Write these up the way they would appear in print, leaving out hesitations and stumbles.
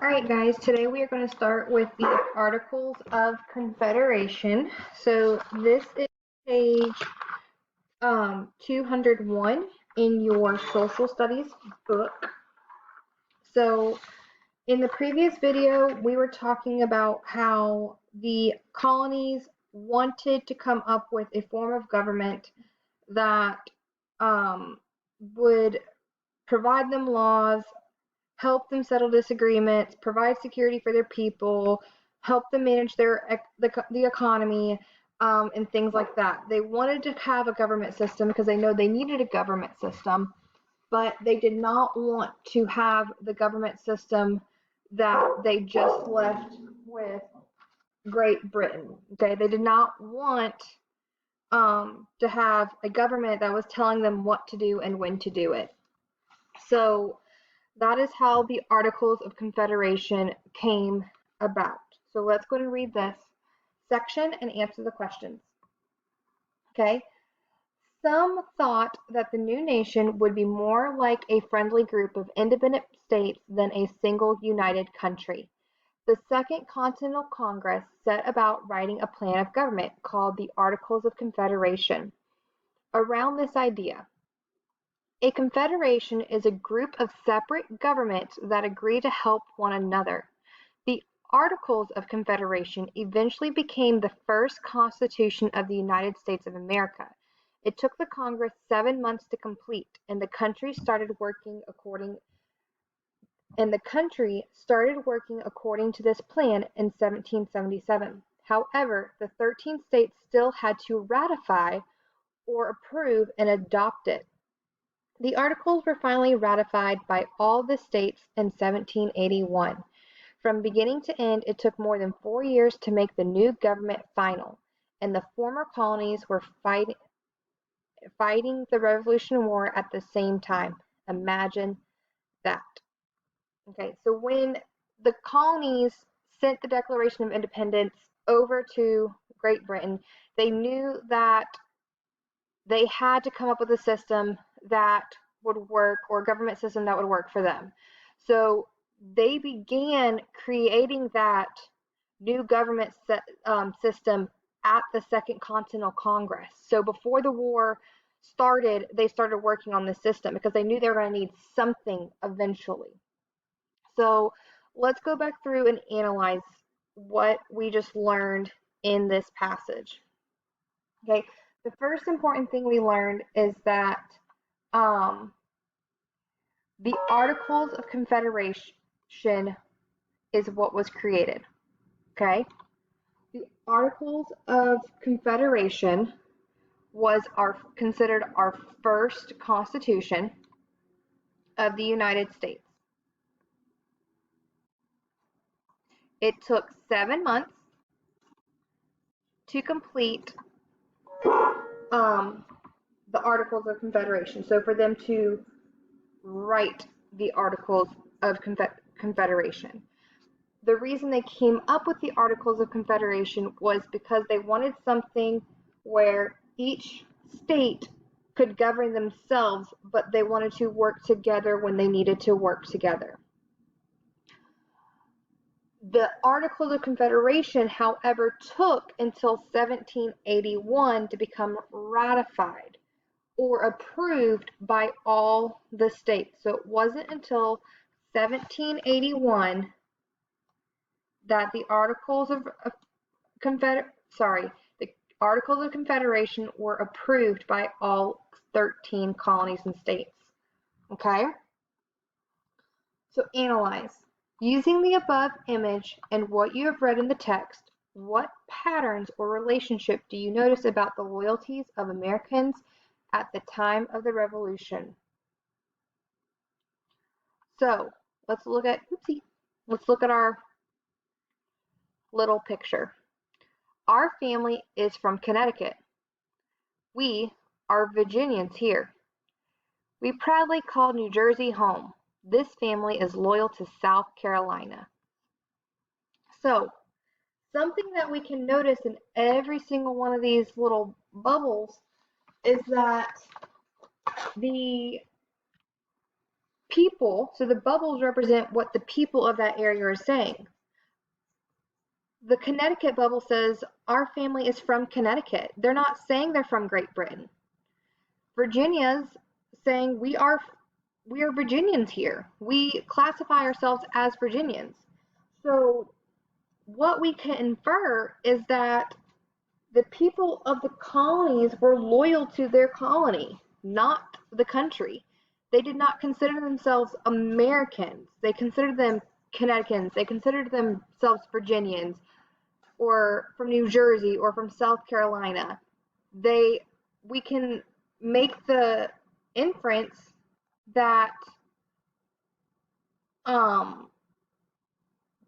Alright guys, today we are going to start with the Articles of Confederation. So this is page 201 in your social studies book. So in the previous video we were talking about how the colonies wanted to come up with a form of government that would provide them laws, help them settle disagreements, provide security for their people, help them manage the economy, and things like that. They wanted to have a government system because they know they needed a government system, but they did not want to have the government system that they just left with Great Britain. Okay, they did not want to have a government that was telling them what to do and when to do it. So that is how the Articles of Confederation came about. So let's go and read this section and answer the questions. Okay. Some thought that the new nation would be more like a friendly group of independent states than a single united country. The Second Continental Congress set about writing a plan of government called the Articles of Confederation. Around this idea, a confederation is a group of separate governments that agree to help one another. The Articles of Confederation eventually became the first Constitution of the United States of America. It took the Congress 7 months to complete, and the country started working according to this plan in 1777. However, the 13 states still had to ratify or approve and adopt it. The Articles were finally ratified by all the states in 1781. From beginning to end, it took more than 4 years to make the new government final, and the former colonies were fighting the Revolutionary War at the same time. Imagine that. Okay, so when the colonies sent the Declaration of Independence over to Great Britain, they knew that they had to come up with a system that would work, or a government system that would work for them. So they began creating that new government system at the Second Continental Congress. So before the war started, they started working on this system because they knew they were going to need something eventually. So let's go back through and analyze what we just learned in this passage. Okay, the first important thing we learned is that the Articles of Confederation is what was created. Okay, the Articles of Confederation was considered our first Constitution of the United States. It took 7 months to complete the Articles of Confederation. So for them to write the Articles of Confederation. The reason they came up with the Articles of Confederation was because they wanted something where each state could govern themselves, but they wanted to work together when they needed to work together. The Articles of Confederation, however, took until 1781 to become ratified or approved by all the states. So it wasn't until 1781 that the Articles of Confederation were approved by all 13 colonies and states. Okay? So analyze. Using the above image and what you have read in the text, what patterns or relationship do you notice about the loyalties of Americans at the time of the Revolution? So let's look at our little picture. Our family is from Connecticut. We are Virginians here. We proudly call New Jersey home. This family is loyal to South Carolina. So something that we can notice in every single one of these little bubbles is that the people, so the bubbles represent what the people of that area are saying. The Connecticut bubble says, our family is from Connecticut. They're not saying they're from Great Britain. Virginia's saying we are Virginians here. We classify ourselves as Virginians. So what we can infer is that the people of the colonies were loyal to their colony, not the country. They did not consider themselves Americans. They considered them Connecticutans. They considered themselves Virginians, or from New Jersey, or from South Carolina. We can make the inference that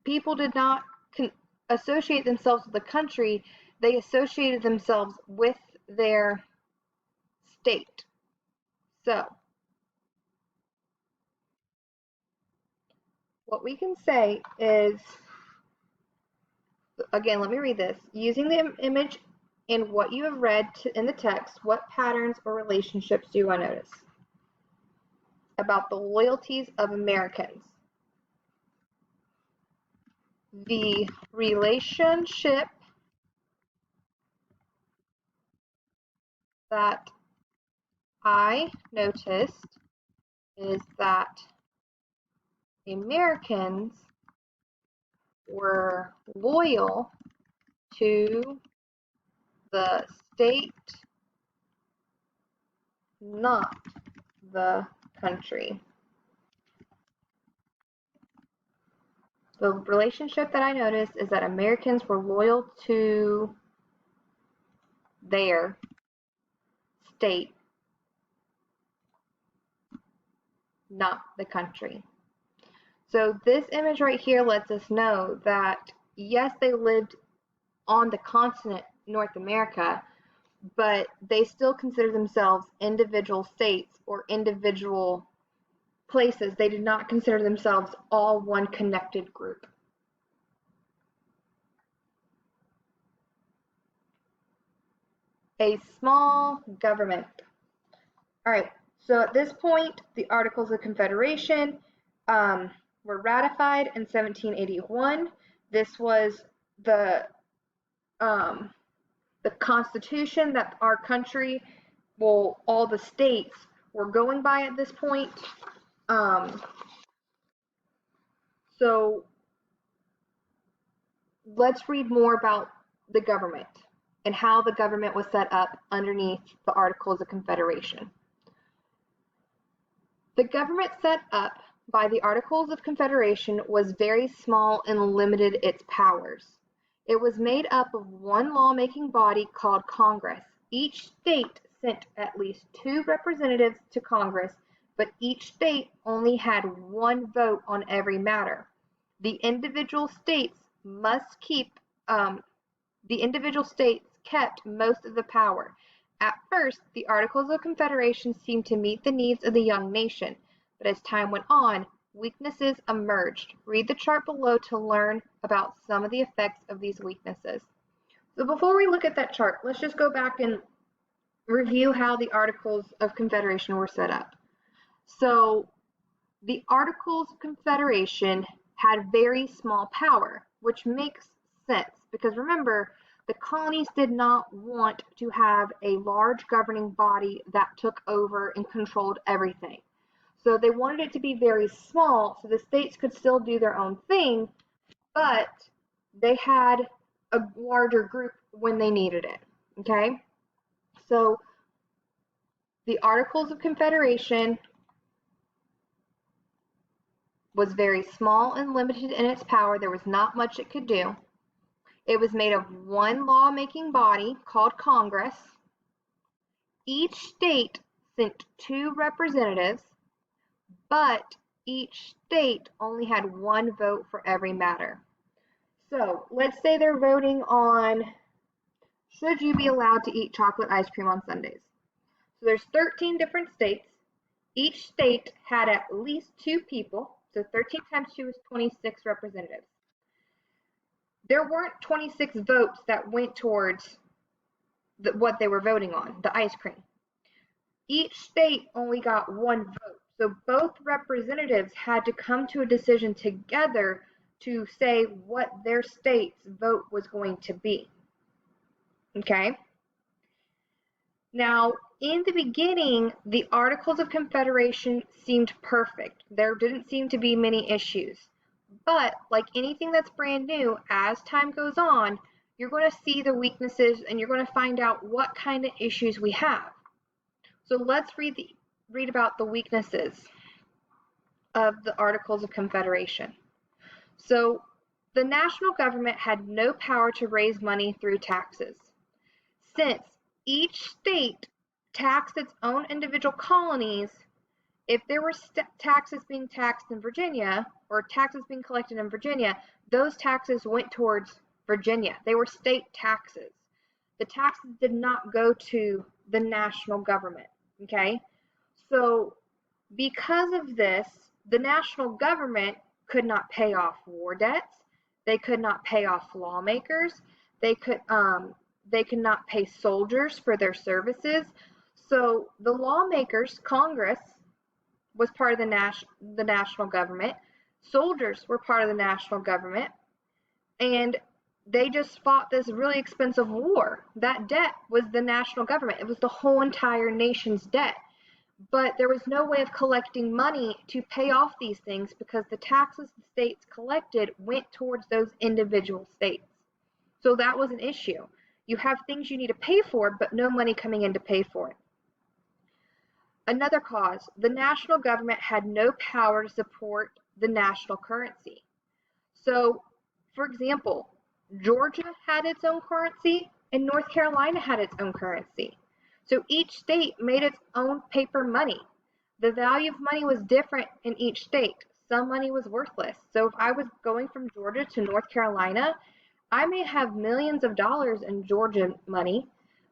people did not associate themselves with the country. They associated themselves with their state. So what we can say is, again, let me read this. Using the image in what you have read in the text, what patterns or relationships do you want to notice about the loyalties of Americans? The relationship that I noticed is that Americans were loyal to the state, not the country. The relationship that I noticed is that Americans were loyal to their state, not the country. So this image right here lets us know that yes, they lived on the continent North America, but they still consider themselves individual states or individual places. They did not consider themselves all one connected group. A small government. All right, so at this point, the Articles of Confederation were ratified in 1781. This was the Constitution that our country, well, all the states were going by at this point. So let's read more about the government and how the government was set up underneath the Articles of Confederation. The government set up by the Articles of Confederation was very small and limited its powers. It was made up of one lawmaking body called Congress. Each state sent at least 2 representatives to Congress, but each state only had 1 vote on every matter. The individual states kept most of the power. At first, the Articles of Confederation seemed to meet the needs of the young nation, but as time went on, weaknesses emerged. Read the chart below to learn about some of the effects of these weaknesses. So before we look at that chart, let's just go back and review how the Articles of Confederation were set up. So the Articles of Confederation had very small power, which makes sense because remember, the colonies did not want to have a large governing body that took over and controlled everything. So they wanted it to be very small so the states could still do their own thing, but they had a larger group when they needed it. Okay? So the Articles of Confederation was very small and limited in its power. There was not much it could do. It was made of one lawmaking body called Congress. Each state sent 2 representatives, but each state only had 1 vote for every matter. So let's say they're voting on, should you be allowed to eat chocolate ice cream on Sundays? So there's 13 different states. Each state had at least 2 people, so 13 times 2 is 26 representatives. There weren't 26 votes that went towards what they were voting on, the ice cream. Each state only got 1 vote. So both representatives had to come to a decision together to say what their state's vote was going to be. Okay? Now, in the beginning, the Articles of Confederation seemed perfect. There didn't seem to be many issues. But like anything that's brand new, as time goes on, you're going to see the weaknesses and you're going to find out what kind of issues we have. So let's read about the weaknesses of the Articles of Confederation. So the national government had no power to raise money through taxes. Since each state taxed its own individual colonies, if there were taxes being taxed in Virginia or taxes being collected in Virginia, those taxes went towards Virginia. They were state taxes. The taxes did not go to the national government, okay? So because of this, the national government could not pay off war debts. They could not pay off lawmakers. They could not pay soldiers for their services. So the lawmakers, Congress, was part of the national government. Soldiers were part of the national government. And they just fought this really expensive war. That debt was the national government. It was the whole entire nation's debt. But there was no way of collecting money to pay off these things because the taxes the states collected went towards those individual states. So that was an issue. You have things you need to pay for, but no money coming in to pay for it. Another cause, the national government had no power to support the national currency. So, for example, Georgia had its own currency and North Carolina had its own currency. So each state made its own paper money. The value of money was different in each state. Some money was worthless. So if I was going from Georgia to North Carolina, I may have millions of dollars in Georgia money,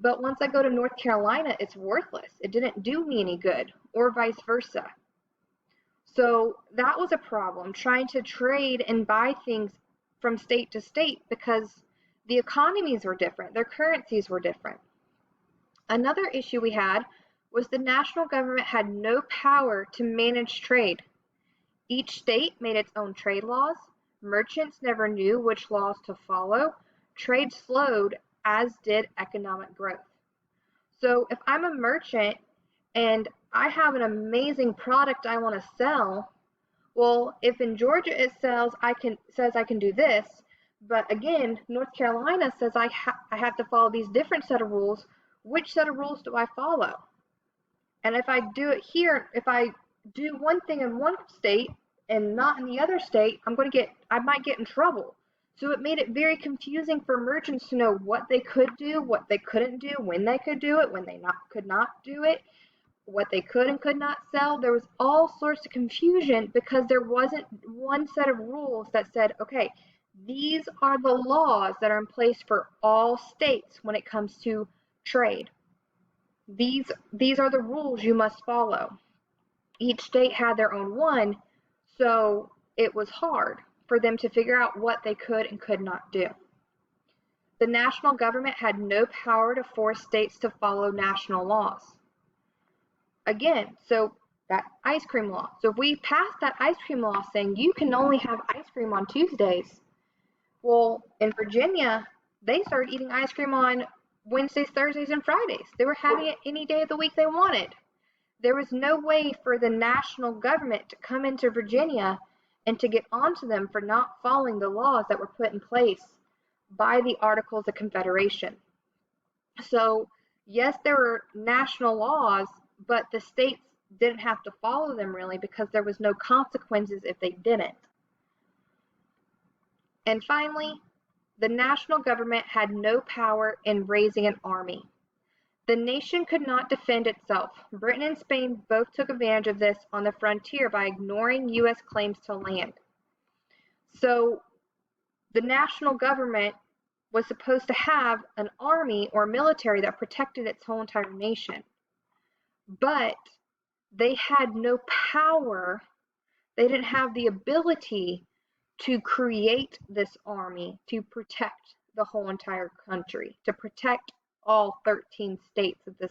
but once I go to North Carolina, it's worthless. It didn't do me any good, or vice versa. So that was a problem, trying to trade and buy things from state to state because the economies were different, their currencies were different. Another issue we had was the national government had no power to manage trade. Each state made its own trade laws. Merchants never knew which laws to follow. Trade slowed, as did economic growth. So if I'm a merchant and I have an amazing product I want to sell, well, if in Georgia it says I can do this, but again, North Carolina says I have to follow these different set of rules, which set of rules do I follow? And if I do it here, if I do one thing in one state and not in the other state, I might get in trouble. So it made it very confusing for merchants to know what they could do, what they couldn't do, when they could do it, when they could not do it, what they could and could not sell. There was all sorts of confusion because there wasn't one set of rules that said, okay, these are the laws that are in place for all states when it comes to trade. These are the rules you must follow. Each state had their own one, so it was hard for them to figure out what they could and could not do. The national government had no power to force states to follow national laws. Again, so that ice cream law. So if we pass that ice cream law saying you can only have ice cream on Tuesdays, well, in Virginia, they started eating ice cream on Wednesdays, Thursdays, and Fridays. They were having it any day of the week they wanted. There was no way for the national government to come into Virginia and to get onto them for not following the laws that were put in place by the Articles of Confederation. So, yes, there were national laws, but the states didn't have to follow them really because there was no consequences if they didn't. And finally, the national government had no power in raising an army. The nation could not defend itself. Britain and Spain both took advantage of this on the frontier by ignoring U.S. claims to land. So the national government was supposed to have an army or military that protected its whole entire nation. But they had no power. They didn't have the ability to create this army to protect the whole entire country, to protect all 13 states at this